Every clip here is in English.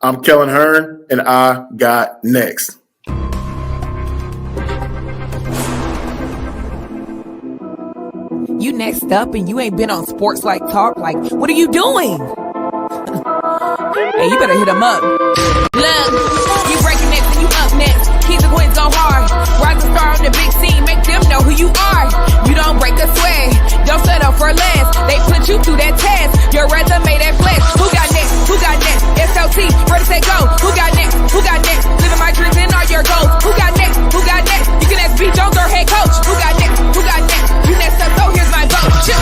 I'm Kellen Hearn, and I got next. You next up and you ain't been on Sports Like Talk. Like, what are you doing? Hey, you better hit him up. Look, you breaking next and you up next. Keep the queens go hard. Rise and star on the big scene. Make them know who you are. You don't break a sweat. Don't settle for less. They put you through that test. Your resume that flex. Who got next? Who got next? SLT, ready, set, go. Who got next? Who got next? Living my dreams and all your goals. Who got next? Who got next? You can ask B. Jones or head coach. Who got next? Who got next? You next up, so here's my vote. Chill.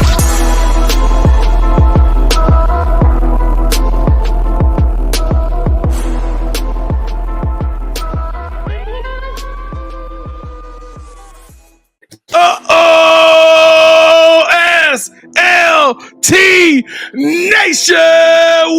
SLT Nation,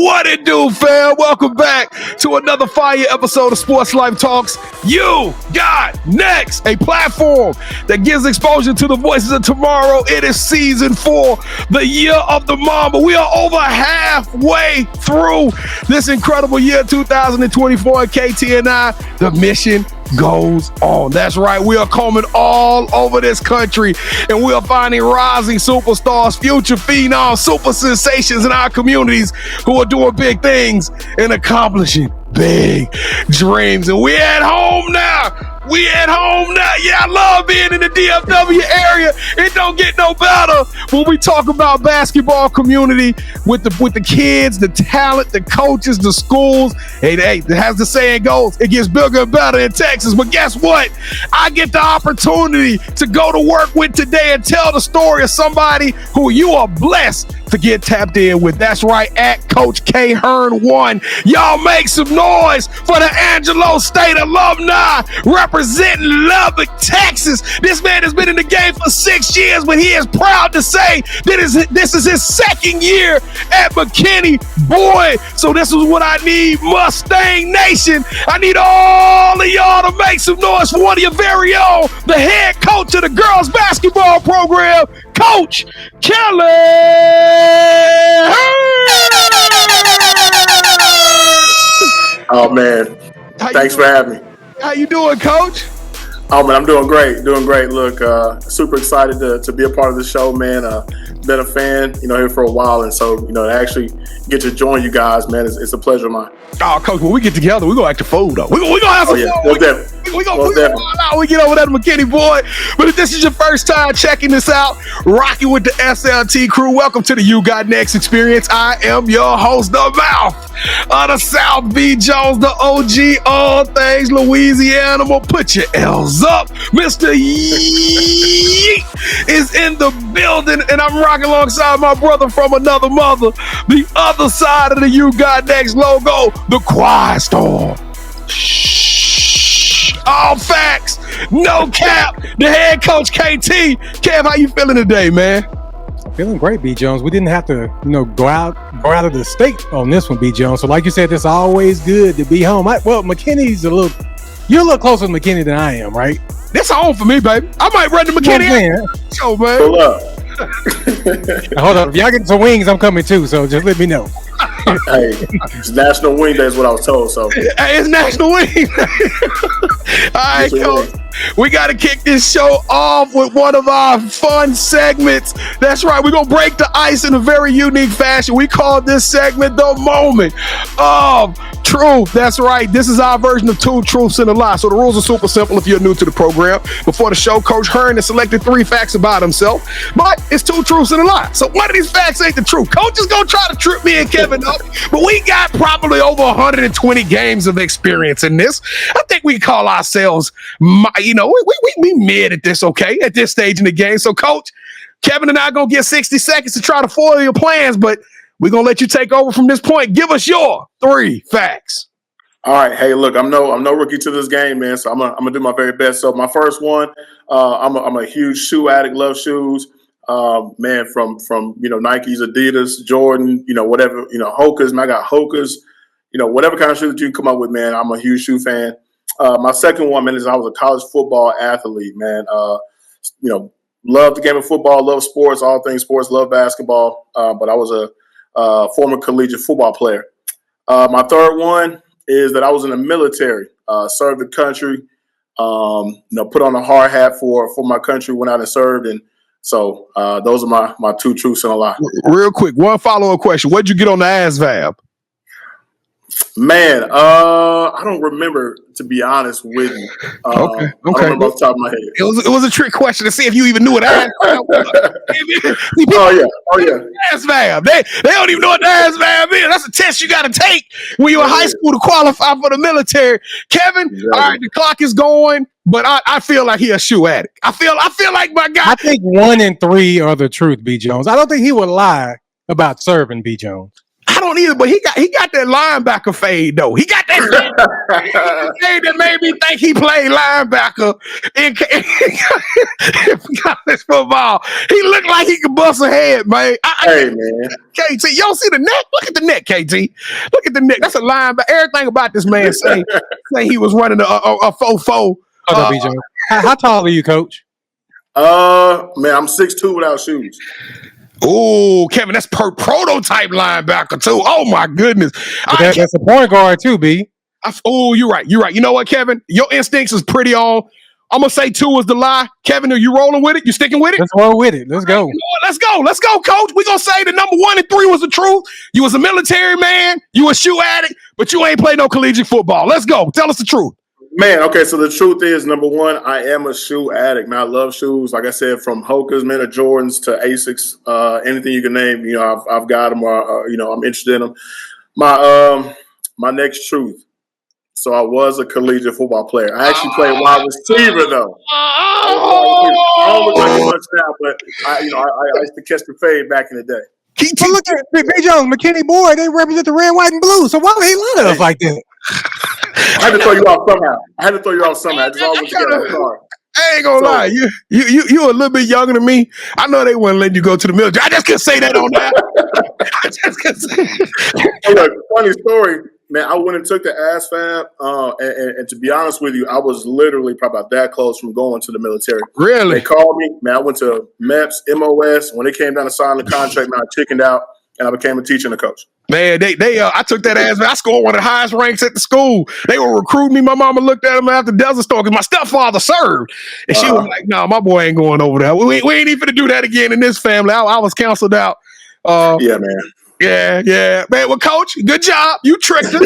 what it do, fam? Welcome back to another fire episode of Sports Life Talks. You got next, a platform that gives exposure to the voices of tomorrow. It is season 4, the year of the Mamba. We are over halfway through this incredible year 2024 at KTNI. The mission goes on. That's right. We are combing all over this country, and we are finding rising superstars, future phenoms, super sensations in our communities who are doing big things and accomplishing big dreams. And we're at home now. Yeah, I love being in the DFW area. It don't get no better when we talk about basketball community with the kids, the talent, the coaches, the schools. Hey, as the saying goes, it gets bigger and better in Texas. But guess what? I get the opportunity to go to work with today and tell the story of somebody who you are blessed to get tapped in with. That's right, at Coach K Hearn 1. Y'all make some noise for the Angelo State alumni representing Lubbock, Texas. This man has been in the game for 6 years, but he is proud to say that this is his second year at McKinney Boyd. So this is what I need, Mustang Nation. I need all of y'all to make some noise for one of your very own, the head coach of the girls basketball program, Coach Kellen Hearn. Oh, man. Thanks for having me. How you doing, Coach? Oh, man, I'm doing great. Look, super excited to be a part of the show, man. Been a fan, here for a while. And so, to actually get to join you guys, man, it's a pleasure of mine. Oh, Coach, when we get together, we're going to act a fool, though. We're going to have some fun. We're going to out. We get over there to McKinney Boyd. But if this is your first time checking this out, rocking with the SLT crew, welcome to the You Got Next experience. I am your host, the mouth of the South, B. Jones, the OG, all things Louisiana. Put your L's up. Mr. Yeet is in the building, and I'm rocking alongside my brother from another mother, the other side of the You Got Next logo, the Quiet Storm. Shh. All facts, no cap. The head coach, KT. Kev, how you feeling today, man? Feeling great, B. Jones. We didn't have to, go out of the state on this one, B. Jones. So like you said, it's always good to be home. McKinney's you're a little closer to McKinney than I am, right? This home for me, baby. I might run to McKinney. Show, man. Pull up. Hold on. If y'all get some wings, I'm coming too. So just let me know. Hey, it's National Wing Day is what I was told. So hey, it's National Wing Day. All right, Coach. We got to kick this show off with one of our fun segments. That's right. We're going to break the ice in a very unique fashion. We call this segment the Moment of Truth. That's right. This is our version of Two Truths and a Lie. So the rules are super simple if you're new to the program. Before the show, Coach Hearn has selected 3 facts about himself, but it's 2 truths and a lie. So one of these facts ain't the truth. Coach is going to try to trip me and Kevin up, but we got probably over 120 games of experience in this. I think we call ourselves, we mid at this, okay, at this stage in the game. So, Coach, Kevin and I are going to get 60 seconds to try to foil your plans, but we're going to let you take over from this point. Give us your 3 facts. All right. Hey, look, I'm no rookie to this game, man. So I'm gonna do my very best. So my first one, I'm a huge shoe addict, love shoes. Man, from Nikes, Adidas, Jordan, whatever, Hoka's, man, I got Hoka's, whatever kind of shoe that you can come up with, man. I'm a huge shoe fan. My second one, man, is I was a college football athlete, man. Love the game of football, love sports, all things sports, love basketball. But I was a former collegiate football player. My third one, is that I was in the military, served the country, put on a hard hat for my country when I served. And so those are my two truths and a lie. Real quick, one follow-up question. What'd you get on the ASVAB? Man, I don't remember, to be honest with you. Okay. I don't remember off the top of my head. It was a trick question to see if you even knew what ASVAB was. Oh yeah. ASVAB. They don't even know what the ASVAB is. That's a test you got to take when you're in high school to qualify for the military. Kevin, all right, the clock is going, but I feel like he a shoe addict. I feel like my guy. I think 1 and 3 are the truth, B. Jones. I don't think he would lie about serving, B. Jones. I don't either, but he got that linebacker fade though. He got that fade that made me think he played linebacker in college football. He looked like he could bust a head, man. Hey, man. KT, y'all see the neck? Look at the neck, KT. Look at the neck. That's a linebacker. Everything about this man say he was running a 4-4. B. Jones. How tall are you, Coach? Man, I'm 6'2" without shoes. Oh, Kevin, that's prototype linebacker too. Oh my goodness, That's a point guard too, B. You're right. You know what, Kevin? Your instincts is pretty on. I'm gonna say 2 is the lie. Kevin, are you rolling with it? You sticking with it? Let's roll with it. Let's go. You know let's go, Coach. We gonna say the number 1 and 3 was the truth. You was a military man. You a shoe addict, but you ain't played no collegiate football. Let's go. Tell us the truth. Man, okay, so the truth is, number 1, I am a shoe addict. Man, I love shoes. Like I said, from Hoka's, man, to Jordans to Asics, anything you can name, I've got them, or I'm interested in them. My next truth. So I was a collegiate football player. I actually played wide receiver, though. I don't look like it much now, but I used to catch the fade back in the day. But look at B. Jones, McKinney Boyd. They represent the red, white, and blue. So why would he lie to us like that? I had to throw you off somehow. I just always get on the car. I ain't gonna lie. You a little bit younger than me. I know they wouldn't let you go to the military. I just couldn't say that on that. I just couldn't say. Look, funny story, man. I went and took the ASVAB, and to be honest with you, I was literally probably about that close from going to the military. Really? They called me, man. I went to MEPS, MOS. When they came down to sign the contract, man, I chickened out, and I became a teacher and a coach. Man, I took that ASVAB. I scored one of the highest ranks at the school. They were recruiting me. My mama looked at him after Desert Storm because my stepfather served. And she was like, no, my boy ain't going over there. We ain't even going to do that again in this family. I was counseled out. Yeah, man. Yeah. Man, well, Coach, good job. You tricked him.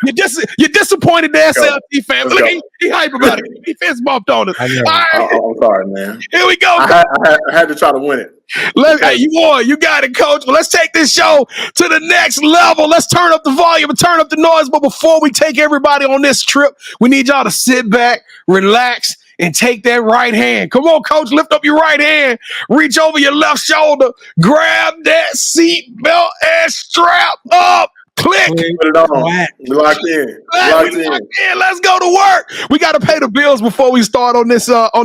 You're disappointed the SLT family. Look, he hype about it. He fist bumped on us. All right. I'm sorry, man. Here we go. I had to try to win it. Hey, you won. You got it, Coach. Well, let's take this show to the next level. Let's turn up the volume and turn up the noise. But before we take everybody on this trip, we need y'all to sit back, relax, and take that right hand. Come on, Coach. Lift up your right hand. Reach over your left shoulder. Grab that seat belt and strap up. Click. Put it on. We locked in. Let's go to work. We got to pay the bills before we start on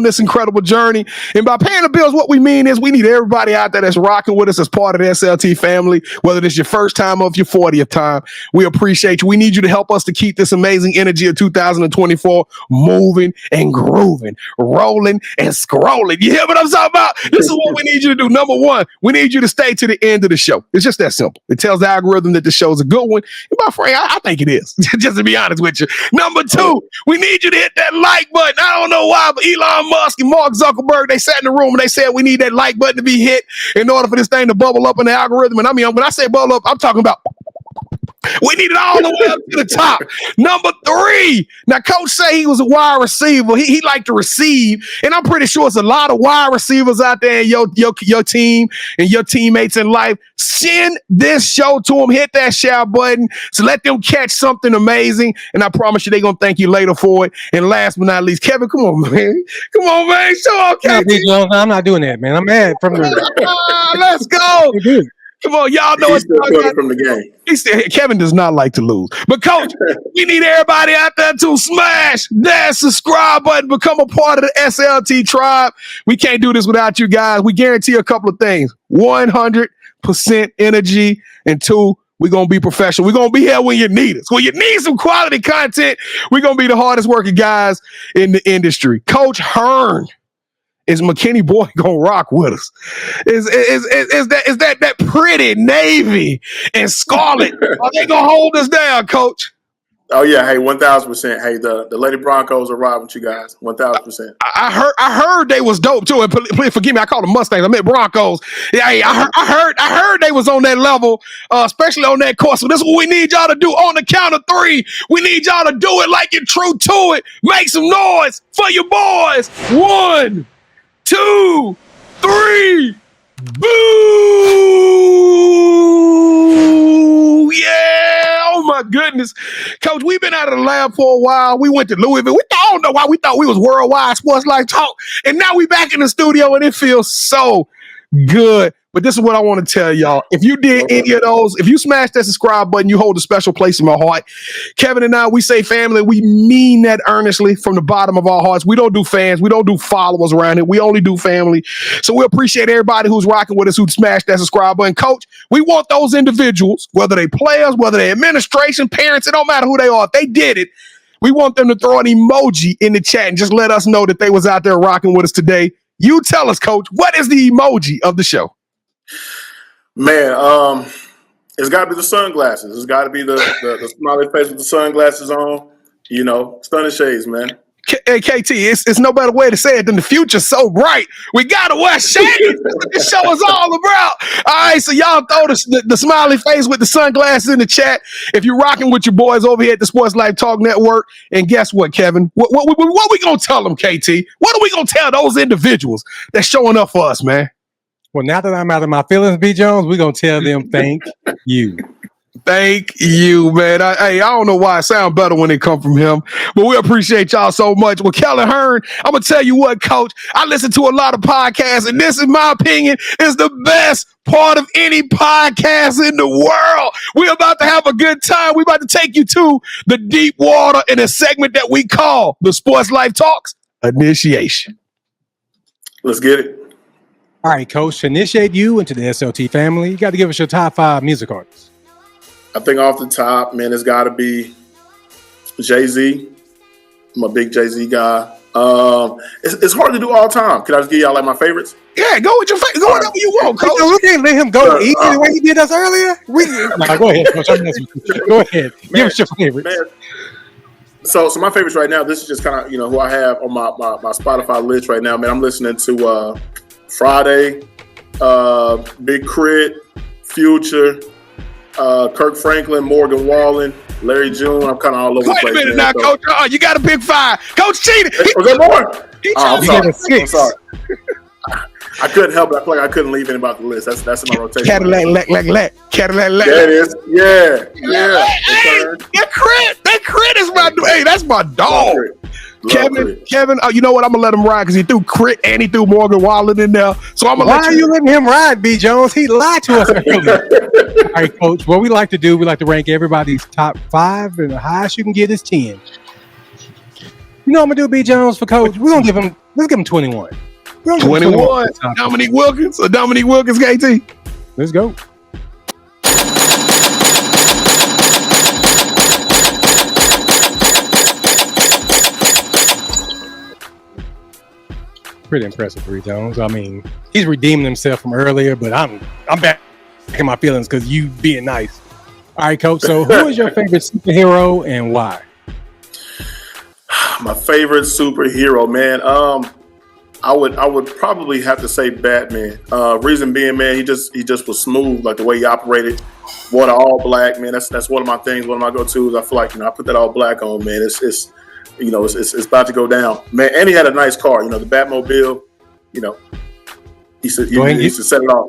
this incredible journey. And by paying the bills, what we mean is we need everybody out there that's rocking with us as part of the SLT family, whether it's your first time or your 40th time. We appreciate you. We need you to help us to keep this amazing energy of 2024 moving and grooving, rolling and scrolling. You hear what I'm talking about? This is what we need you to do. Number 1, we need you to stay to the end of the show. It's just that simple. It tells the algorithm that the show's a good one. And my friend, I think it is, just to be honest with you. Number 2, we need you to hit that like button. I don't know why, but Elon Musk and Mark Zuckerberg, they sat in the room and they said we need that like button to be hit in order for this thing to bubble up in the algorithm. And I mean, when I say bubble up, I'm talking about we need it all the way up to the top. Number 3. Now, Coach say he was a wide receiver. He liked to receive, and I'm pretty sure it's a lot of wide receivers out there in your team and your teammates in life. Send this show to them. Hit that share button. So let them catch something amazing, and I promise you they're going to thank you later for it. And last but not least, Kevin, come on, man. Show up, Kevin. No, I'm not doing that, man. I'm mad from the Let's go. Come on, y'all know it's from the game. Kevin does not like to lose. But, Coach, we need everybody out there to smash that subscribe button, become a part of the SLT tribe. We can't do this without you guys. We guarantee a couple of things. 100% energy, and 2, we're going to be professional. We're going to be here when you need us. When you need some quality content, we're going to be the hardest working guys in the industry. Coach Hearn. Is McKinney Boyd gonna rock with us? Is that pretty navy and scarlet? Are they gonna hold us down, Coach? Oh yeah, hey, 1,000%. Hey, the Lady Broncos are riding with you guys, 1,000%. I heard they was dope too. And please forgive me, I called them Mustangs. I meant Broncos. Yeah, hey, I heard they was on that level, especially on that course. So this is what we need y'all to do on the count of 3. We need y'all to do it like you're true to it. Make some noise for your boys. 1, 2, 3. Boo! Yeah! Oh my goodness, Coach, we've been out of the lab for a while. We went to Louisville. I don't know why we thought we was worldwide sports life talk, and now we back in the studio, and it feels so good. But this is what I want to tell y'all. If you did any of those, if you smash that subscribe button, you hold a special place in my heart. Kevin and I, we say family. We mean that earnestly from the bottom of our hearts. We don't do fans. We don't do followers around it. We only do family. So we appreciate everybody who's rocking with us, who smashed that subscribe button. Coach, we want those individuals, whether they players, whether they administration, parents, it don't matter who they are. If they did it, we want them to throw an emoji in the chat and just let us know that they was out there rocking with us today. You tell us, Coach, what is the emoji of the show? Man, it's got to be the sunglasses. It's got to be the smiley face with the sunglasses on. You know, stunning shades, man. Hey, KT, it's no better way to say it than the future's so bright. We got to wear shades. That's what this show is all about. All right, so y'all throw the smiley face with the sunglasses in the chat if you're rocking with your boys over here at the Sports Life Talk Network. And guess what, Kevin? What we going to tell them, KT? What are we going to tell those individuals that's showing up for us, man? Well, now that I'm out of my feelings, B. Jones, we're going to tell them thank you. Thank you, man. I don't know why it sounds better when it come from him, but we appreciate y'all so much. Well, Kellen Hearn, I'm going to tell you what, Coach, I listen to a lot of podcasts, and this, in my opinion, is the best part of any podcast in the world. We're about to have a good time. We're about to take you to the deep water in a segment that we call the Sports Life Talks Initiation. Let's get it. All right, Coach, to initiate you into the SLT family, you got to give us your top 5 music artists. I think off the top, man, it's got to be Jay-Z. I'm a big Jay-Z guy. It's hard to do all time. Can I just give y'all like my favorites? Yeah, go with your favorite. Go whatever you want, Coach. We can't let him go easy the way he did us earlier. Go ahead, Coach. Go ahead. Give us your favorites. Man. So my favorites right now, this is just kind of, you know, who I have on my Spotify list right now, man. I'm listening to Friday, Big Crit, Future, Kirk Franklin, Morgan Wallen, Larry June. I'm kind of all over the place. Wait a minute now, Coach. You got a big 5. Coach cheated. Was there more? I'm sorry. I'm sorry. I couldn't help it. I feel like I couldn't leave anybody off the list. That's in my rotation. Cadillac. There it is. Yeah. Hey, that crit is my dude. Hey, that's my dog. Kevin, you know what? I'm gonna let him ride because he threw Crit and he threw Morgan Wallen in there. So I'm gonna Why are you letting him ride, B. Jones? He lied to us earlier. All right, Coach. What we like to do, we like to rank everybody's top 5, and the highest you can get is 10. You know what I'm gonna do, B. Jones, for Coach? Let's give him 21. 21. Dominique Wilkins, KT. Let's go. Pretty impressive, Bree Jones. I mean, he's redeeming himself from earlier, but I'm back in my feelings because you being nice. All right, Coach. So, who is your favorite superhero and why? My favorite superhero, man. I would probably have to say Batman. Reason being, man, he just was smooth, like the way he operated. Wore the all black, man. That's one of my things. One of my go-tos. I feel like, you know, I put that all black on, man. It's you know, it's about to go down, man. And he had a nice car, you know, the Batmobile. You know, he said he set it off.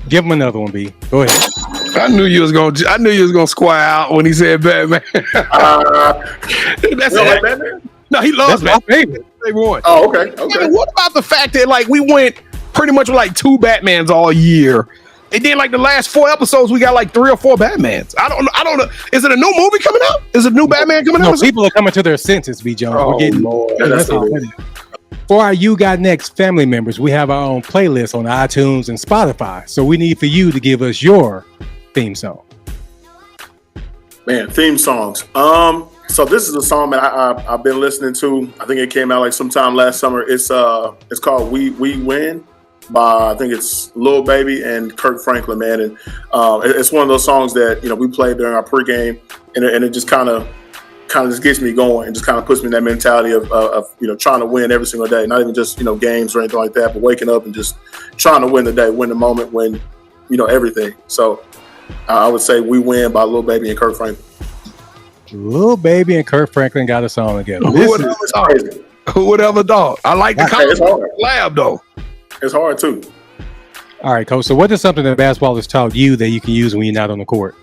Give him another one, B. Go ahead. I knew you was gonna squire out when he said Batman. That's like Batman? No, he loves Batman. My favorite. One. Oh, okay. Man, what about the fact that like we went pretty much with like 2 Batmans all year? And then like the last 4 episodes, we got like 3 or 4 Batmans. I don't know. Is it a new movie coming out? Is it a new Batman coming out? People are coming to their senses, B. Jones. Oh, Lord. That's all. For our You Got Next family members, we have our own playlist on iTunes and Spotify. So we need for you to give us your theme song. Man, theme songs. So this is a song that I've been listening to. I think it came out like sometime last summer. It's called We Win by, I think it's Lil Baby and Kirk Franklin, man. And it's one of those songs that, you know, we played during our pregame, and it just kind of kind of just gets me going and just kind of puts me in that mentality of trying to win every single day. Not even just, games or anything like that, but waking up and just trying to win the day, win the moment, win, everything. So I would say We Win by Lil Baby and Kirk Franklin. Lil Baby and Kirk Franklin got a song together. Who would ever thought? I like the collab though. It's hard too. All right, Coach. So what is something that basketball has taught you that you can use when you're not on the court?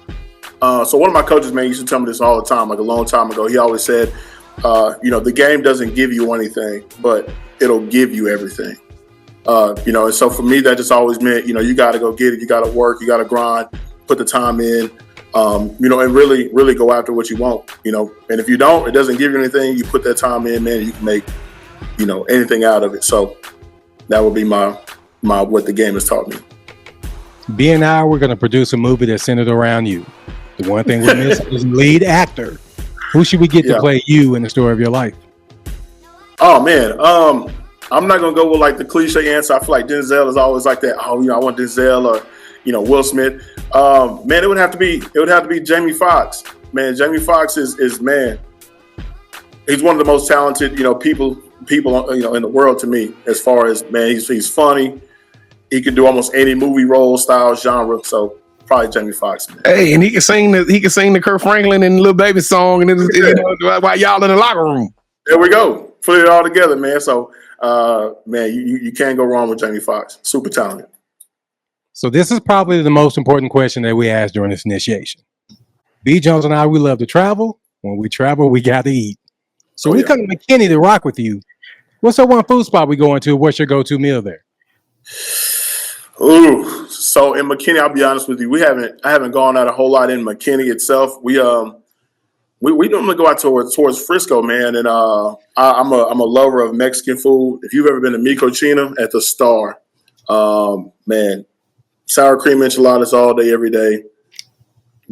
So one of my coaches, man, used to tell me this all the time, like a long time ago. He always said, the game doesn't give you anything, but it'll give you everything. And so for me, that just always meant, you got to go get it. You got to work. You got to grind, put the time in, and really, really go after what you want, And if you don't, it doesn't give you anything. You put that time in, man, you can make, anything out of it. So that would be my what the game has taught me. B and I, we're going to produce a movie that's centered around you. The one thing we miss is lead actor. Who should we get to play you in the story of your life? Oh, man. I'm not going to go with like the cliche answer. I feel like Denzel is always like that. Oh, I want Denzel or, Will Smith. Man, it would have to be Jamie Foxx. Man, Jamie Foxx is man. He's one of the most talented, people, in the world to me, as far as, man, he's funny. He can do almost any movie role, style, genre. So probably Jamie Foxx. Hey, and he can sing the Kirk Franklin and Lil Baby song, and while y'all in the locker room. There we go. Put it all together, man. So, man, you can't go wrong with Jamie Foxx. Super talented. So this is probably the most important question that we ask during this initiation. B. Jones and I, we love to travel. When we travel, we got to eat. So we come to McKinney to rock with you. What's that one food spot we going to? What's your go-to meal there? Ooh, so in McKinney, I'll be honest with you, I haven't gone out a whole lot in McKinney itself. We normally go out towards Frisco, man, and I'm a lover of Mexican food. If you've ever been to Mi Cochina at the Star, man, sour cream enchiladas all day, every day.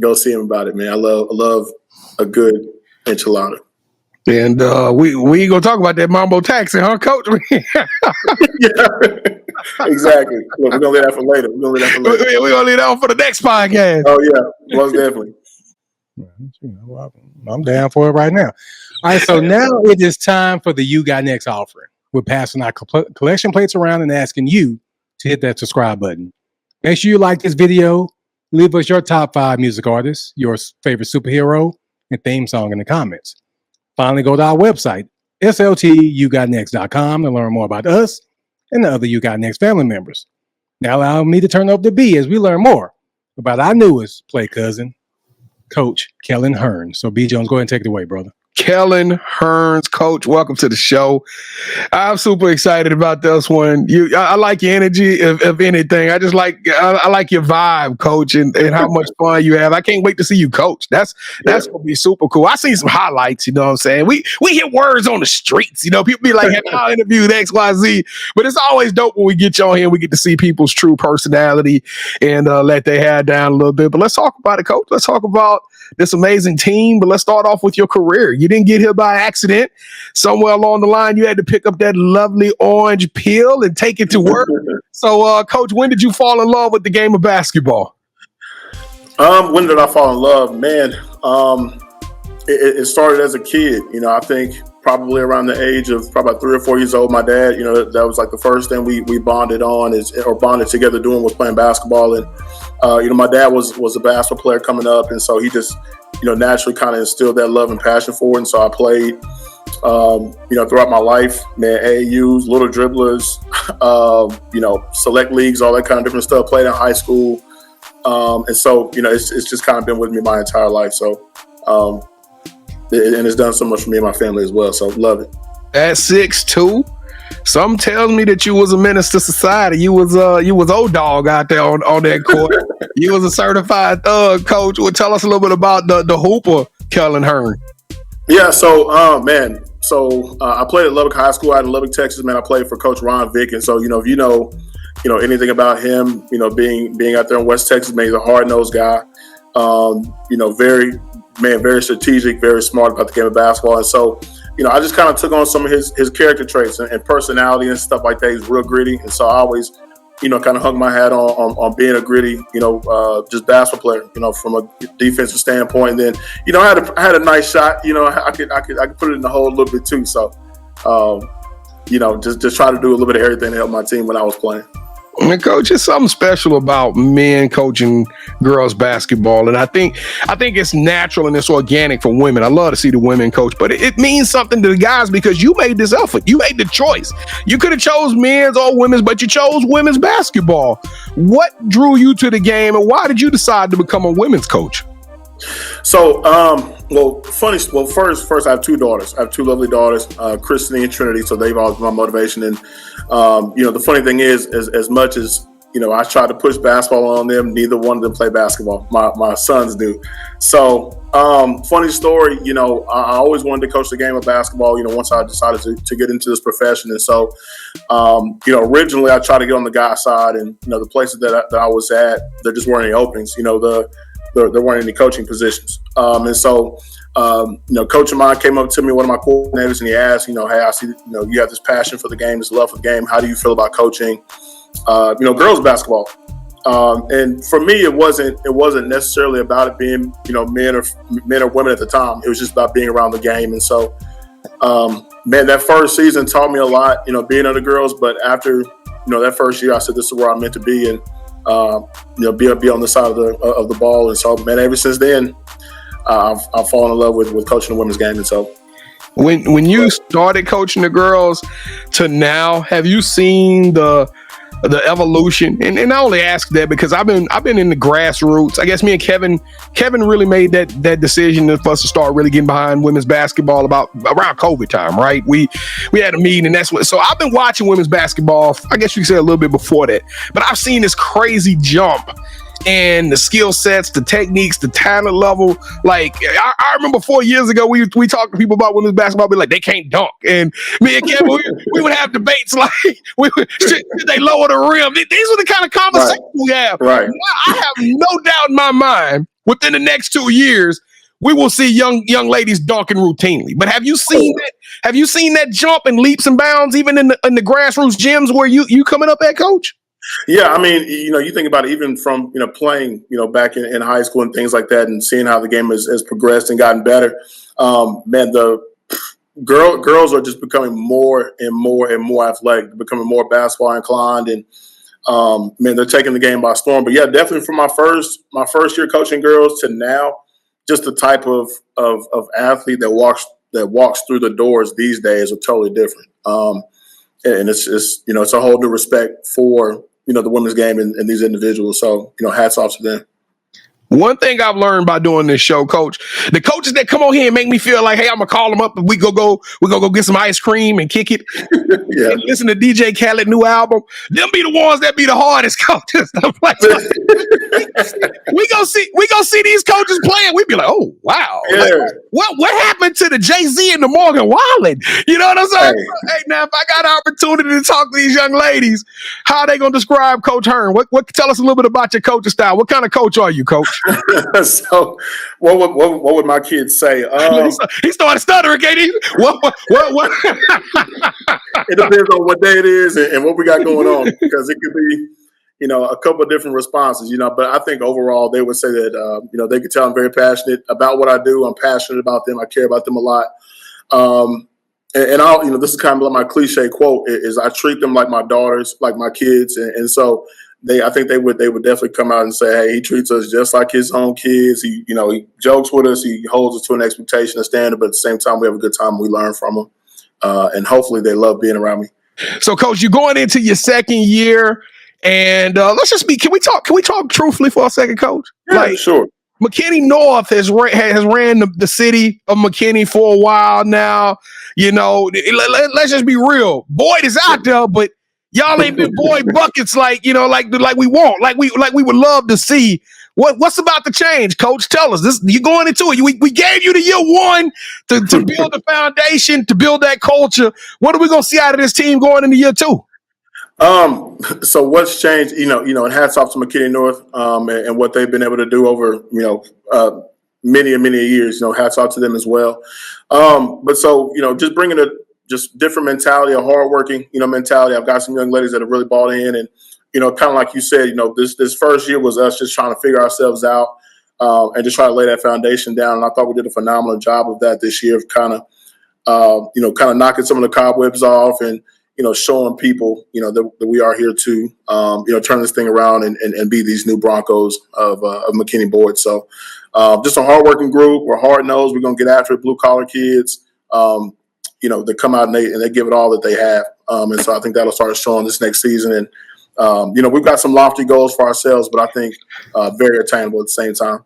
Go see him about it, man. I love a good enchilada. And we ain't gonna talk about that Mambo taxi, huh, Coach? Yeah, exactly. Look, we're gonna leave that for later. We're gonna leave that on for the next podcast. Oh yeah, most definitely. I'm down for it right now. All right, so now it is time for the You Got Next offering. We're passing our collection plates around and asking you to hit that subscribe button. Make sure you like this video. Leave us your top 5 music artists, your favorite superhero, and theme song in the comments. Finally, go to our website, sltyougotnext.com, to learn more about us and the other You Got Next family members. Now allow me to turn up the B as we learn more about our newest play cousin, Coach Kellen Hearn. So B. Jones, go ahead and take it away, brother. Kellen Hearn's coach. Welcome to the show. I'm super excited about this one. I like your energy, if anything. I like your vibe, coach, and how much fun you have. I can't wait to see you coach. That's gonna be super cool. I seen some highlights, you know what I'm saying? We hear words on the streets, people be like, hey, I'll interview XYZ, but it's always dope when we get you on here and we get to see people's true personality and let their hair down a little bit. But let's talk about it, coach. Let's talk about this amazing team, but let's start off with your career. You didn't get here by accident. Somewhere along the line, you had to pick up that lovely orange peel and take it to work. So, Coach, when did you fall in love with the game of basketball? When did I fall in love? Man, it started as a kid. I think probably around the age of probably 3 or 4 years old. My dad, that was like the first thing we bonded on or bonded together doing was playing basketball. And my dad was a basketball player coming up, and so he just naturally kind of instilled that love and passion for it. And so I played throughout my life, man, AAUs, little dribblers, select leagues, all that kind of different stuff. Played in high school, and so it's just kind of been with me my entire life. So and it's done so much for me and my family as well. So love it. At 6'2", something tells me that you was a menace to society. You was old dog out there on that court. You was a certified thug, coach. Well, tell us a little bit about the hooper, Kellen Hearn. Yeah, so I played at Lubbock High School out in Lubbock, Texas. Man, I played for Coach Ron Vick, and so if you know anything about him, being out there in West Texas, man, he's a hard-nosed guy. Very strategic, very smart about the game of basketball. And so, I just kind of took on some of his character traits and personality and stuff like that. He's real gritty. And so I always, kind of hung my hat on being a gritty, just basketball player, from a defensive standpoint. And then, I had a nice shot. I could put it in the hole a little bit too. So, just try to do a little bit of everything to help my team when I was playing. And Coach, it's something special about men coaching girls basketball, and I think it's natural and it's organic for women. I love to see the women coach, but it means something to the guys because you made this effort. You made the choice. You could have chose men's or women's, but you chose women's basketball. What drew you to the game, and why did you decide to become a women's coach? So, first, I have two daughters. I have two lovely daughters, Christy and Trinity. So they've always been my motivation. And, the funny thing is, as much as, I try to push basketball on them, neither one of them play basketball. My sons do. So, funny story, I always wanted to coach the game of basketball, once I decided to get into this profession. And so, originally I tried to get on the guy side, and, the places that I was at, there just weren't any openings, there weren't any coaching positions. And so, coach of mine came up to me, one of my coordinators, and he asked, hey, I see, you have this passion for the game, this love for the game. How do you feel about coaching, girls basketball? And for me, it wasn't necessarily about it being, men or women at the time. It was just about being around the game. And so, that first season taught me a lot, being under girls. But after, that first year, I said, this is where I'm meant to be. And, be on the side of the ball. And so, ever since then, I've fallen in love with coaching the women's game. And so, when you started coaching the girls to now, have you seen the evolution? And I only ask that because I've been in the grassroots. I guess me and Kevin really made that decision for us to start really getting behind women's basketball around COVID time, right? We had a meeting, and so I've been watching women's basketball, I guess you could say a little bit before that, but I've seen this crazy jump and the skill sets, the techniques, the talent level. Like I remember 4 years ago, we talked to people about women's basketball, be like, they can't dunk. And me and Kevin, we would have debates like, should they lower the rim? These were the kind of conversations we have. Right. Now, I have no doubt in my mind, within the next 2 years, we will see young ladies dunking routinely. But have you seen that? Have you seen that jump and leaps and bounds even in the grassroots gyms where you coming up at, Coach? Yeah, I mean, you think about it, even from, playing, back in high school and things like that, and seeing how the game has progressed and gotten better. The girls are just becoming more and more and more athletic, becoming more basketball inclined, and they're taking the game by storm. But yeah, definitely from my first year coaching girls to now, just the type of athlete that walks through the doors these days are totally different. And it's a whole new respect for the women's game and these individuals. So, hats off to them. One thing I've learned by doing this show, Coach, the coaches that come on here and make me feel like, hey, I'm gonna call them up and we gonna go get some ice cream and kick it. Yeah. And listen to DJ Khaled's new album. Them be the ones that be the hardest coaches. we go see these coaches playing. We be like, oh wow, yeah. What happened to the Jay-Z and the Morgan Wallen? You know what I'm saying? Hey, now if I got an opportunity to talk to these young ladies, how are they gonna describe Coach Hearn? What tell us a little bit about your coaching style? What kind of coach are you, Coach? So, what would my kids say? He started stuttering, can't he? What? It depends on what day it is and what we got going on, because it could be, a couple of different responses, but I think overall they would say that, they could tell I'm very passionate about what I do. I'm passionate about them. I care about them a lot. And I'll, this is kind of like my cliche quote is I treat them like my daughters, like my kids. And so I think they would definitely come out and say, hey, he treats us just like his own kids. He jokes with us. He holds us to an expectation, a standard, but at the same time, we have a good time. We learn from him. And hopefully they love being around me. So, Coach, you're going into your second year, and can we talk truthfully for a second, Coach? Yeah, sure. McKinney North has ran the city of McKinney for a while now. Let's just be real. Boyd is out there, but y'all ain't been Boyd buckets like we want, like we would love to see. What's about to change, Coach? Tell us. You're going into it. We gave you the year one to build the foundation, to build that culture. What are we gonna see out of this team going into year two? So what's changed, and hats off to McKinney North, and what they've been able to do over, many years, hats off to them as well. But so, just bringing a different mentality, a hardworking, mentality. I've got some young ladies that have really bought in, and, kind of like you said, this first year was us just trying to figure ourselves out and just try to lay that foundation down. And I thought we did a phenomenal job of that this year, of kind of knocking some of the cobwebs off and, showing people, that we are here to, turn this thing around and be these new Broncos of McKinney Boyd. So just a hardworking group. We're hard-nosed. We're going to get after it, blue-collar kids. They come out and they give it all that they have. And so I think that'll start showing this next season. And, we've got some lofty goals for ourselves, but I think very attainable at the same time.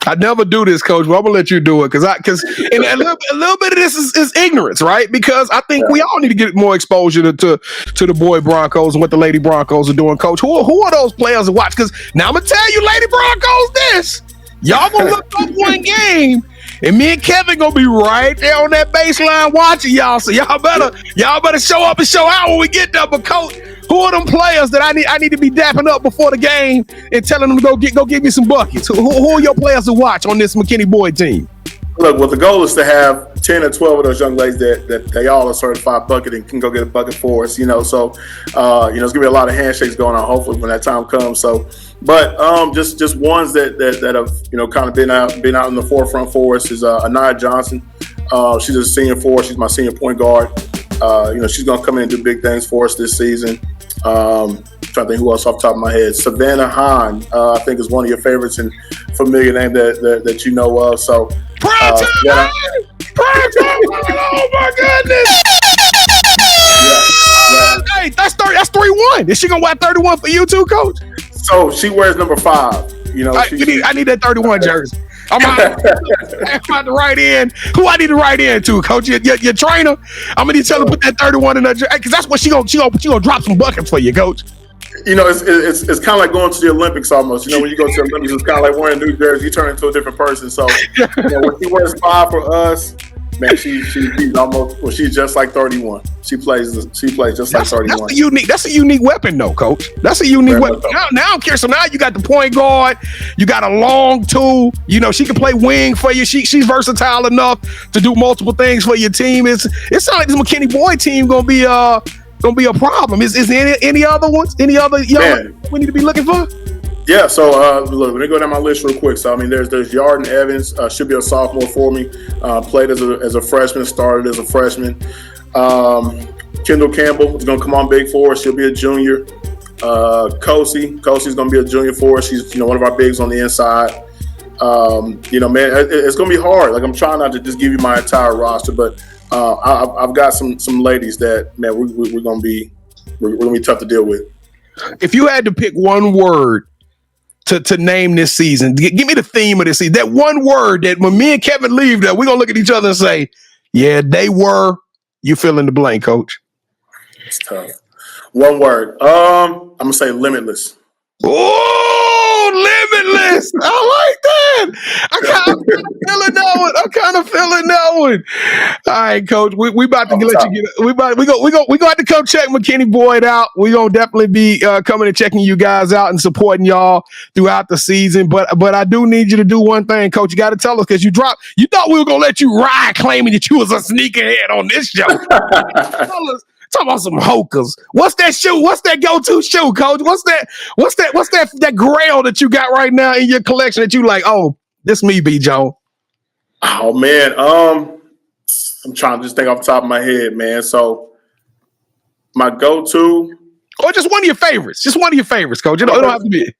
I never do this, Coach, but I'm gonna let you do it because a little bit of this is ignorance, right? Because I think we all need to get more exposure to the boy Broncos and what the Lady Broncos are doing, Coach. Who are those players to watch? Because now I'm gonna tell you, Lady Broncos, this y'all gonna look up one game, and me and Kevin gonna be right there on that baseline watching y'all. So y'all better show up and show out when we get there. But Coach, who are them players that I need to be dapping up before the game and telling them to go give me some buckets? Who are your players to watch on this McKinney Boyd team? Look, well, the goal is to have 10 or 12 of those young ladies that they all are certified bucket and can go get a bucket for us, So, it's going to be a lot of handshakes going on, hopefully, when that time comes. So, but just ones that have, kind of been out in the forefront for us is Anaya Johnson. She's a senior for us. She's my senior point guard. She's going to come in and do big things for us this season. Trying to think who else off the top of my head. Savannah Hahn, I think, is one of your favorites and familiar name that you know of. So, Prime time! Oh my goodness! Hey, that's 31. Is she gonna wear 31 for you too, Coach? So she wears number 5. I need that 31 jersey. I'm out to write in. Who I need to write in to, Coach? Your trainer. I'm gonna need to tell her to put that 31 in her jersey because that's what she gonna drop some buckets for you, Coach. It's kind of like going to the Olympics almost. When you go to the Olympics, it's kind of like wearing a new jersey. You turn into a different person. So when she wears 5 for us, man, she's just like 31. She plays just like 31. That's a unique weapon, though, Coach. That's a unique weapon. Now I don't care. So now you got the point guard. You got a long tool. She can play wing for you. She's versatile enough to do multiple things for your team. It sounds like this McKinney Boyd team gonna be a problem. Is there any other ones? Any other young we need to be looking for? Yeah, so look, let me go down my list real quick. So there's Yarden Evans, should be a sophomore for me. Played as a freshman, started as a freshman. Kendall Campbell is gonna come on big for us. She'll be a junior. Kosie's gonna be a junior for us. She's one of our bigs on the inside. Man, it's gonna be hard. Like I'm trying not to just give you my entire roster, but I've got some ladies that, man, we're gonna be tough to deal with. If you had to pick one word to name this season, give me the theme of this season. That one word that when me and Kevin leave, that we're gonna look at each other and say, "Yeah, they were." You fill in the blank, Coach. It's tough. One word. I'm gonna say limitless. Oh, limitless! I like that. I kind of feeling that one. All right, Coach. We about to let you get. We got to come check McKinney Boyd out. We gonna definitely be coming and checking you guys out and supporting y'all throughout the season. But I do need you to do one thing, Coach. You got to tell us because you thought we were gonna let you ride, claiming that you was a sneakerhead on this show. Tell us. Talk about some hokers. What's that shoe? What's that go-to shoe, Coach? What's that grail that you got right now in your collection that you like? Oh, this me, B. Joe. Oh man, I'm trying to just think off the top of my head, man. So my go-to, or just one of your favorites. Just one of your favorites, Coach. It don't have to be.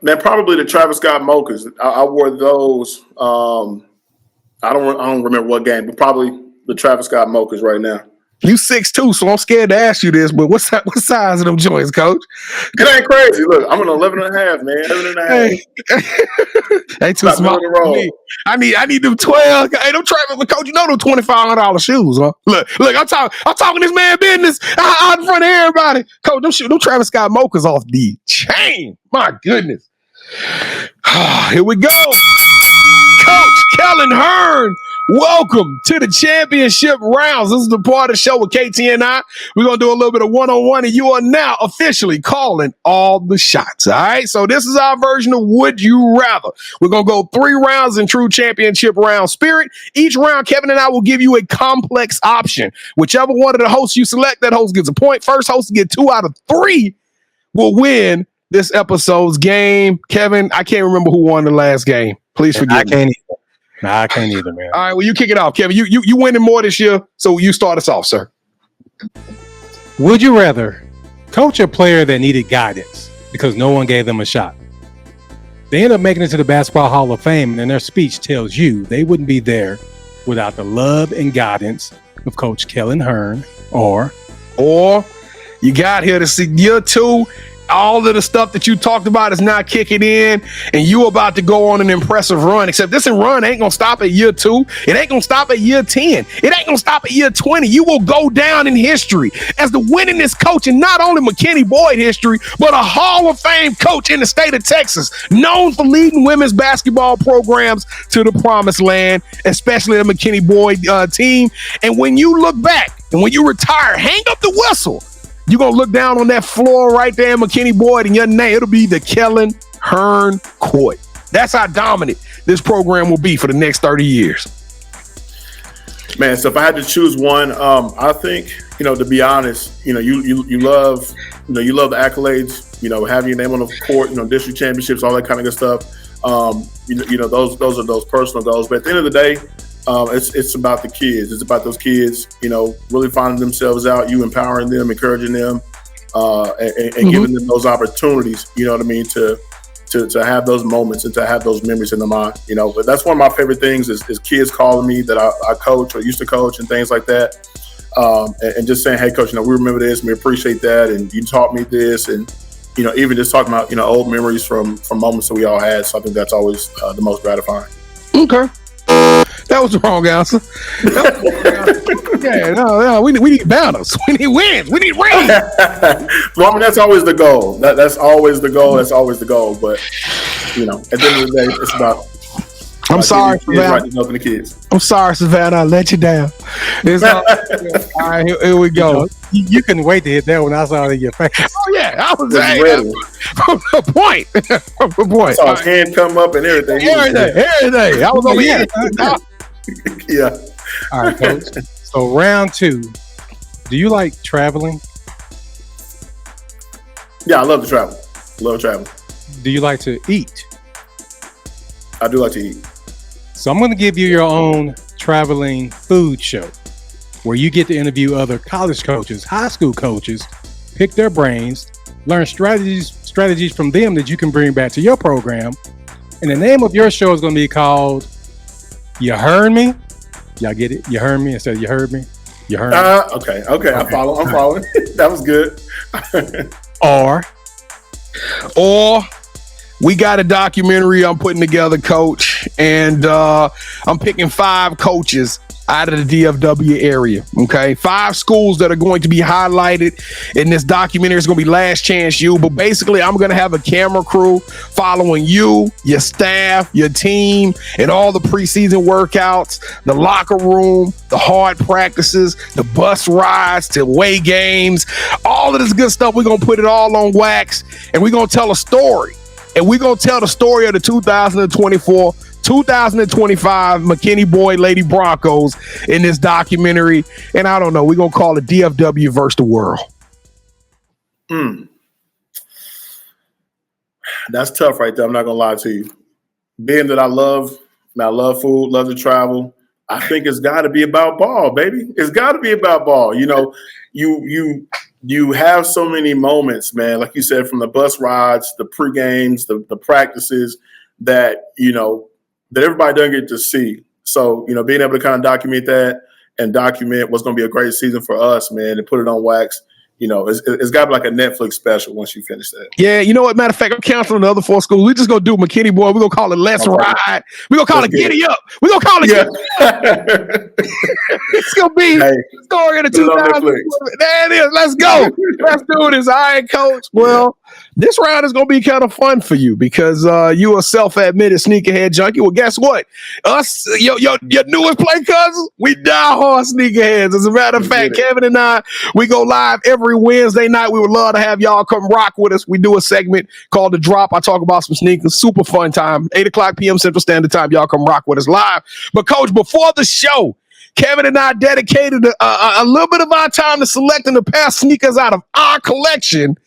Man, probably the Travis Scott mochas. I wore those. I don't remember what game, but probably the Travis Scott mochas right now. You 6'2", so I'm scared to ask you this, but what size of them joints, Coach? It ain't crazy. Look, I'm an 11.5, man. 11.5. They too small for me. I need them 12. Hey, them Travis, Coach, you know them $2,500 shoes, huh? Look, I'm talking this man business out in front of everybody. Coach, them Travis Scott mochas off the chain. My goodness. Here we go. Coach Kellen Hearn. Welcome to the championship rounds. This is the part of the show with KT and I. We're going to do a little bit of one-on-one, and you are now officially calling all the shots, all right? So this is our version of Would You Rather. We're going to go 3 rounds in true championship round spirit. Each round, Kevin and I will give you a complex option. Whichever one of the hosts you select, that host gets a point. First host to get 2 out of 3 will win this episode's game. Kevin, I can't remember who won the last game. Please forgive me. I can't either, man. All right, well, you kick it off, Kevin. You winning more this year, so you start us off, sir. Would you rather coach a player that needed guidance because no one gave them a shot? They end up making it to the Basketball Hall of Fame, and their speech tells you they wouldn't be there without the love and guidance of Coach Kellen Hearn, or you got here to see year 2. All of the stuff that you talked about is not kicking in, and you about to go on an impressive run, except this run ain't going to stop at year 2. It ain't going to stop at year 10. It ain't going to stop at year 20. You will go down in history as the winningest coach in not only McKinney Boyd history, but a Hall of Fame coach in the state of Texas, known for leading women's basketball programs to the promised land, especially the McKinney Boyd team. And when you look back and when you retire, hang up the whistle. You're going to look down on that floor right there, McKinney Boyd, and your name, it'll be the Kellen Hearn Court. That's how dominant this program will be for the next 30 years. Man, so if I had to choose one, I think, to be honest, you love the accolades, having your name on the court, district championships, all that kind of good stuff. Those are those personal goals. But at the end of the day, it's about the kids. It's about those kids, really finding themselves out, you empowering them, encouraging them, and giving them those opportunities, to have those moments and to have those memories in the mind, But that's one of my favorite things is kids calling me that I coach or used to coach and things like that. And just saying, hey, coach, we remember this, and we appreciate that, and you taught me this, and even just talking about old memories from moments that we all had. So I think that's always the most gratifying. Okay. That was the wrong answer. Yeah, no, we need balance. We need wins. We need rings. Well, that's always the goal. That's always the goal. That's always the goal. But at the end of the day, it's about. I'm sorry, Savannah. Helping the kids. I'm sorry, Savannah. I let you down. All right, here we go. You couldn't wait to hit that when I saw it in your face. Oh yeah, I was ready. From the point. I saw his hand come up and everything. Everything. I was over here. Yeah. All right, coach. So round 2. Do you like traveling? Yeah, I love to travel. Love traveling. Do you like to eat? I do like to eat. So I'm going to give you your own traveling food show where you get to interview other college coaches, high school coaches, pick their brains, learn strategies from them that you can bring back to your program. And the name of your show is going to be called You Heard Me? Y'all get it? You heard me instead of you heard me? You heard me? Okay. I'm following. That was good. Or we got a documentary I'm putting together, Coach, and I'm picking 5 coaches out of the DFW area, okay? 5 schools that are going to be highlighted in this documentary. It's going to be Last Chance U, but basically I'm going to have a camera crew following you, your staff, your team, and all the preseason workouts, the locker room, the hard practices, the bus rides to away games, all of this good stuff. We're going to put it all on wax, and we're going to tell a story. And we're going to tell the story of the 2024 2025 McKinney Boyd Lady Broncos in this documentary. And I don't know, we're going to call it DFW versus the world. That's tough right there. I'm not going to lie to you. Being that I love food, love to travel, I think it's got to be about ball, baby. It's got to be about ball. You have so many moments, man, like you said, from the bus rides, the pre-games, the practices that, that everybody doesn't get to see. So, being able to kind of document that and document what's going to be a great season for us, man, and put it on wax, it's got to be like a Netflix special once you finish that. Yeah, you know what? Matter of fact, I'm canceling the other 4 schools. We're just going to do McKinney Boyd. We're going to call it Let's Ride. We're going to call it Giddy Up. We're going to call it Giddy Up. It's going to be story of the 2000. There it is. Let's go. Let's do this. All right, Coach. Well, this round is going to be kind of fun for you because you a self-admitted sneakerhead junkie. Well, guess what? Us, your newest play cousins, we die-hard sneakerheads. As a matter of fact, Kevin and I, we go live every Wednesday night. We would love to have y'all come rock with us. We do a segment called The Drop. I talk about some sneakers. Super fun time. 8:00 p.m. Central Standard Time. Y'all come rock with us live. But, Coach, before the show, Kevin and I dedicated a little bit of our time to selecting the pair of sneakers out of our collection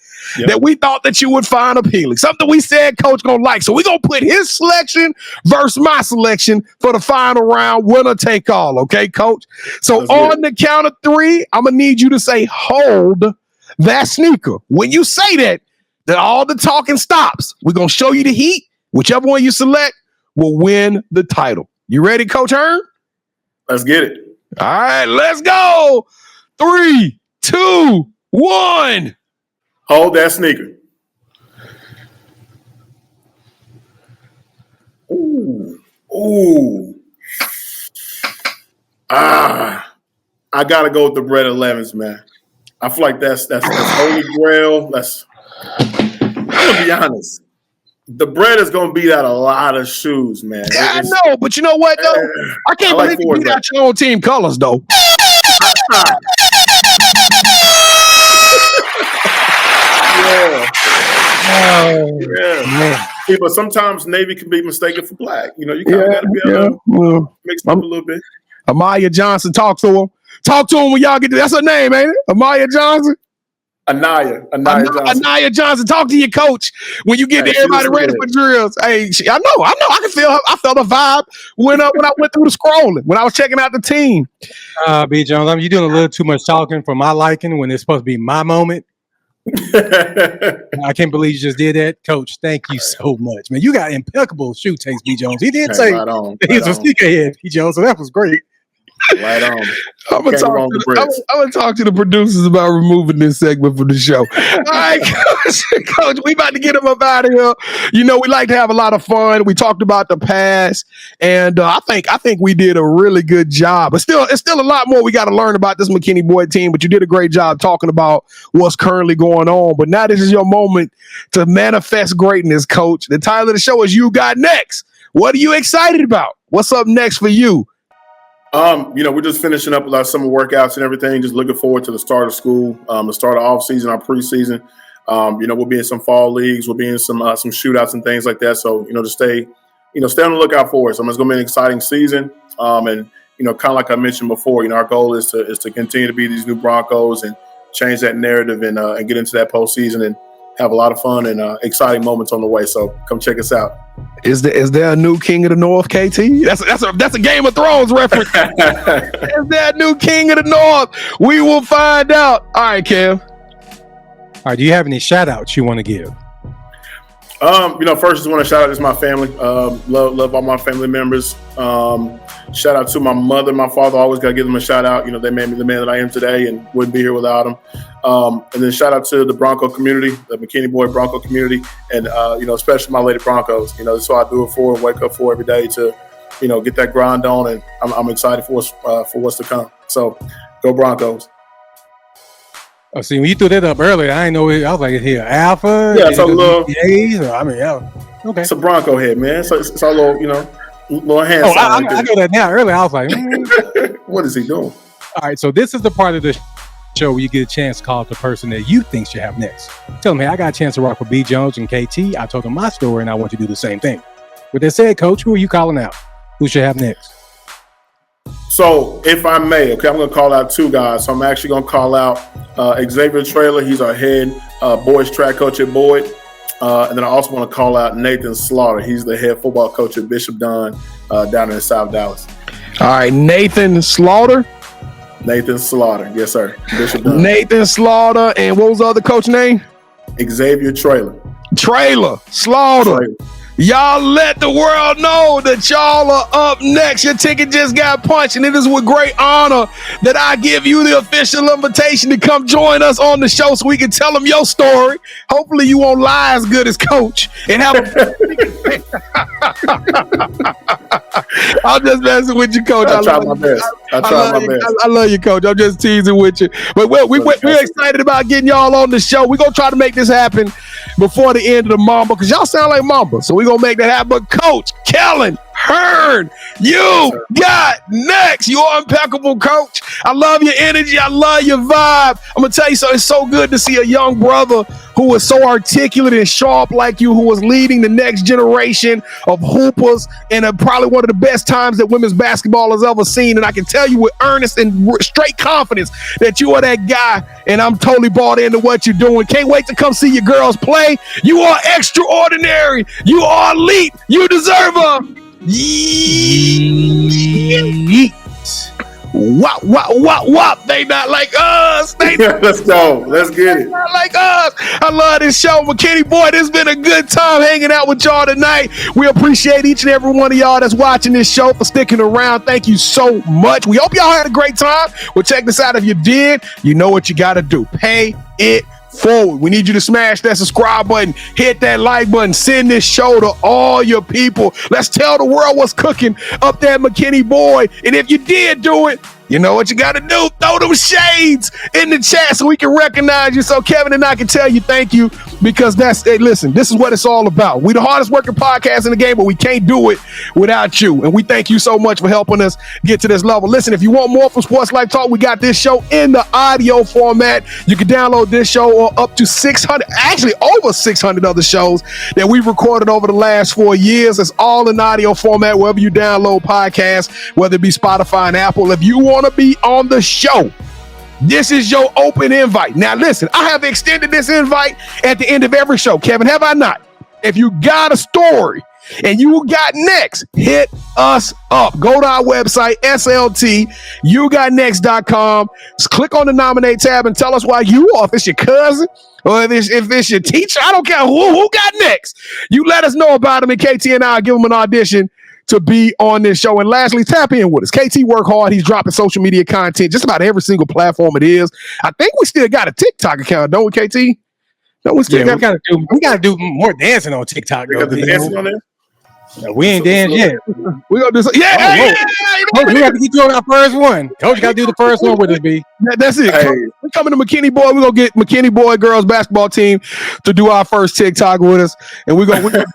that we thought that you would find appealing. Something we said Coach gonna like. So we're gonna put his selection versus my selection for the final round, winner take all. Okay, Coach? So on the count of 3, I'm gonna need you to say, hold that sneaker. When you say that, then all the talking stops. We're gonna show you the heat. Whichever one you select will win the title. You ready, Coach Hearn? Let's get it. All right, let's go. 3, 2, 1. Hold that sneaker. Ooh. I gotta go with the bread 11s, man. I feel like that's holy grail. I'm gonna be honest. The bread is gonna beat out a lot of shoes, man. Yeah, I know, but you know what though? I can't believe you beat out your own team colors though. Yeah. See, but sometimes navy can be mistaken for black. You know, you kind of got to be able to mix it up a little bit. Amaya Johnson, talk to him. Talk to him when y'all get to. That's her name, ain't it? Amaya Johnson. Anaya Johnson. Anaya Johnson, talk to your coach when you get to everybody ready for drills. Hey, I know. I can feel her. I felt a vibe when I went through the scrolling, when I was checking out the team. B. Jones, you're doing a little too much talking for my liking when it's supposed to be my moment. I can't believe you just did that. Coach, thank you so much, man. You got impeccable shoe taste, B. Jones. He did say he's a sneakerhead, B. Jones, so that was great. Right on. I'm gonna talk to the producers about removing this segment from the show. All right, Coach, we about to get him up out of here. You know, we like to have a lot of fun. We talked about the past, and I think we did a really good job. But it's still a lot more we got to learn about this McKinney Boyd team. But you did a great job talking about what's currently going on. But now this is your moment to manifest greatness, Coach. The title of the show is "You Got Next." What are you excited about? What's up next for you? We're just finishing up with our summer workouts and everything. Just looking forward to the start of school, the start of off season, our preseason. We'll be in some fall leagues, we'll be in some shootouts and things like that. So, to stay on the lookout for us. It's going to be an exciting season. And kind of like I mentioned before, our goal is to continue to be these new Broncos and change that narrative and get into that postseason and have a lot of fun and exciting moments on the way. So come check us out. Is there a new King of the North, KT? That's a Game of Thrones reference. Is there a new King of the North? We will find out. All right, Kev. All right, do you have any shout outs you want to give? First just want to shout out to my family. Love all my family members. Shout out to my mother, my father. Always got to give them a shout out. They made me the man that I am today and wouldn't be here without them. And then shout out to the Bronco community, the McKinney Boyd Bronco community, and especially my Lady Broncos. That's what I do it for and wake up for every day to, get that grind on. And I'm excited for what's to come. So go Broncos. Oh, see, when you threw that up earlier, I didn't know it. I was like, here, Alpha. Yeah, it's a little. Okay. It's a Bronco head, man. So it's a little, little hand. Oh, I know that now. Earlier, I was like, what is he doing? All right, so this is the part of the show where you get a chance to call up the person that you think should have next. Tell them, hey, I got a chance to rock with B. Jones and KT. I told them my story, and I want you to do the same thing. With that said, Coach, who are you calling out? Who should have next? So, if I may, I'm going to call out 2 guys. So, I'm actually going to call out Xavier Traylor. He's our head boys track coach at Boyd. And then I also want to call out Nathan Slaughter. He's the head football coach at Bishop Dunn down in South Dallas. All right, Nathan Slaughter. Nathan Slaughter. Yes, sir. Bishop Dunn. Nathan Slaughter. And what was the other coach name? Xavier Traylor. Slaughter. Traylor. Y'all let the world know that y'all are up next. Your ticket just got punched, and it is with great honor that I give you the official invitation to come join us on the show so we can tell them your story. Hopefully you won't lie as good as Coach and have I'm just messing with you, Coach. I try my best. I love you, Coach. I'm just teasing with you. But we're excited about getting y'all on the show. We're going to try to make this happen before the end of the Mamba because y'all sound like Mamba. So we're going to make that happen. But Coach Kellen Hearn. You got next. You're impeccable, coach. I love your energy. I love your vibe. I'm going to tell you something. It's so good to see a young brother who is so articulate and sharp like you, who is leading the next generation of hoopers in probably one of the best times that women's basketball has ever seen. And I can tell you with earnest and straight confidence that you are that guy, and I'm totally bought into what you're doing. Can't wait to come see your girls play. You are extraordinary. You are elite. You deserve a yeet. Wop, wop, wop, wop. They not like us. Let's go. Let's get it. Not like us. I love this show. McKinney Boyd, it's been a good time hanging out with y'all tonight. We appreciate each and every one of y'all that's watching this show for sticking around. Thank you so much. We hope y'all had a great time. Well, check this out. If you did, you know what you got to do. Pay it forward. We need you to smash that subscribe button, hit that like button, send this show to all your people. Let's tell the world what's cooking up there, McKinney Boyd. And if you did do it, you know what you got to do. Throw them shades in the chat so we can recognize you. So Kevin and I can tell you thank you, because hey, listen, this is what it's all about. We the hardest working podcast in the game, but we can't do it without you. And we thank you so much for helping us get to this level. Listen, if you want more from Sports Life Talk, we got this show in the audio format. You can download this show or up to 600, actually over 600 other shows that we've recorded over the last 4 years. It's all in audio format wherever you download podcasts, whether it be Spotify and Apple. If you want to be on the show, this is your open invite. Now listen, I have extended this invite at the end of every show. Kevin, have I not? If you got a story and you got next, hit us up. Go to our website, SLTYouGotNext.com. Just click on the nominate tab and tell us why you are. If it's your cousin or if it's your teacher, I don't care who got next. You let us know about them, and KT and I will give them an audition to be on this show. And lastly, tap in with us. KT work hard. He's dropping social media content just about every single platform it is. I think we still got a TikTok account, don't we, KT? No, we still we gotta do more dancing on TikTok. We got the dancing on there? We ain't danced yet. We gonna do some, Coach, we have to get you on our first one. Coach, got to do the first one with us, B. That's it. Hey. We're coming to McKinney Boyd. We're gonna get McKinney Boyd girls basketball team to do our first TikTok with us, and we're gonna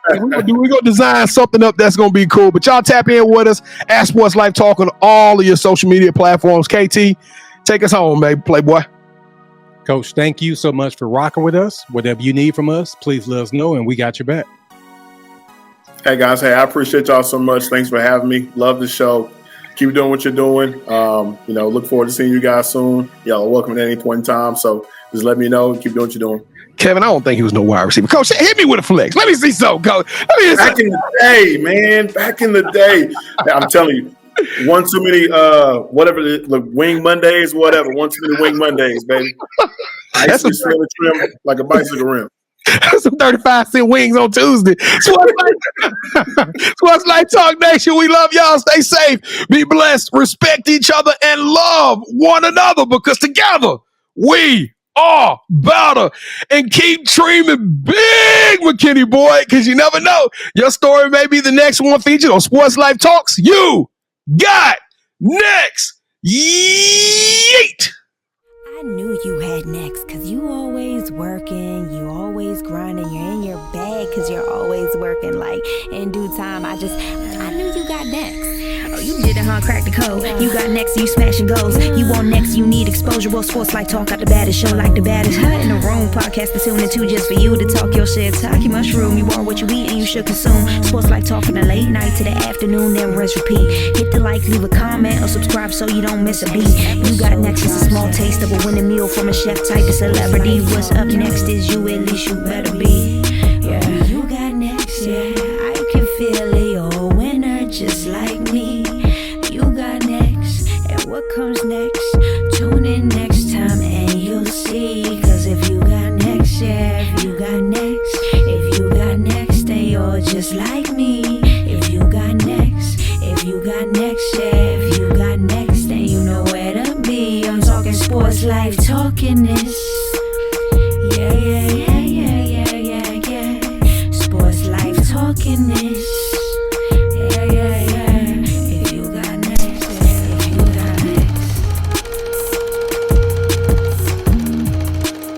design something up that's gonna be cool. But y'all tap in with us at Sports Life Talk on all of your social media platforms. KT, take us home, baby, Playboy. Coach, thank you so much for rocking with us. Whatever you need from us, please let us know, and we got your back. Hey guys, I appreciate y'all so much. Thanks for having me. Love the show. Keep doing what you're doing. Look forward to seeing you guys soon. Y'all are welcome at any point in time. So just let me know. Keep doing what you're doing. Kevin, I don't think he was no wide receiver. Coach, hit me with a flex. Let me see something, Coach. Back in the day, man. Back in the day. I'm telling you, one too many wing Mondays, whatever. One too many wing Mondays, baby. I used to feel the trim like a bicycle rim. Some 35-cent wings on Tuesday. Sports Life Talk Nation. We love y'all. Stay safe. Be blessed. Respect each other and love one another, because together we are better. And keep dreaming big, McKinney Boyd, because you never know. Your story may be the next one featured on Sports Life Talks. You got next. Yeet. I knew you had next, because you always working, you always grinding, you're in your bag because you're always working. Like, in due time, I knew you got next. Oh, you did it, huh? Crack the code. You got next, you smashing goals. You want next, you need exposure. Well, Sports Life Talk got the baddest show, like the baddest hut in the room. Podcast to tune into just for you to talk your shit. Talk your mushroom. You are what you eat and you should consume. Sports Life Talk from the late night to the afternoon, then rest repeat. Hit the like, leave a comment, or subscribe so you don't miss a beat. You got next is a small taste of a winning meal from a chef type of celebrity. What's up next is you, at least you better be. Yeah, you got next, yeah. I can feel it, you're a winner just like me. You got next, and what comes next? Tune in next time and you'll see. Cause if you got next, yeah, if you got next, if you got next, then you're just like me. If you got next, if you got next, yeah, if you got next, then you know where to be. I'm talking Sports Life, talking this. Yeah. Sports Life, talking this.